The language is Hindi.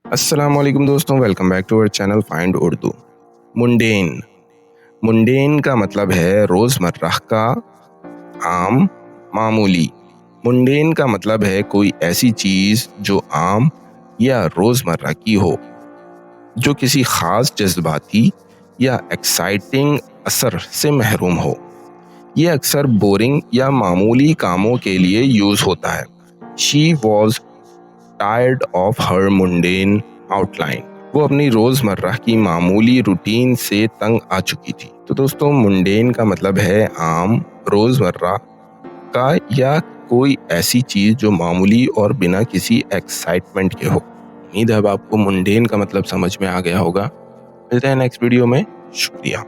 अस्सलाम वालेकुम दोस्तों, welcome back to our channel find Urdu. मुंडेन मुंडेन का मतलब है रोज़मर्रा का, आम, मामूली। मुंडेन का मतलब है कोई ऐसी चीज़ जो आम या रोज़मर्रा की हो, जो किसी ख़ास जज़्बाती या एक्साइटिंग असर से महरूम हो। ये अक्सर बोरिंग या मामूली कामों के लिए यूज़ होता है। She was tired of her mundane outline. वो अपनी रोजमर्रा की मामूली रूटीन से तंग आ चुकी थी। तो दोस्तों, मुंडेन का मतलब है आम, रोजमर्रा का या कोई ऐसी चीज जो मामूली और बिना किसी एक्साइटमेंट के हो। उम्मीद है अब आपको मुंडेन का मतलब समझ में आ गया होगा। मिलते हैं नेक्स्ट वीडियो में। शुक्रिया।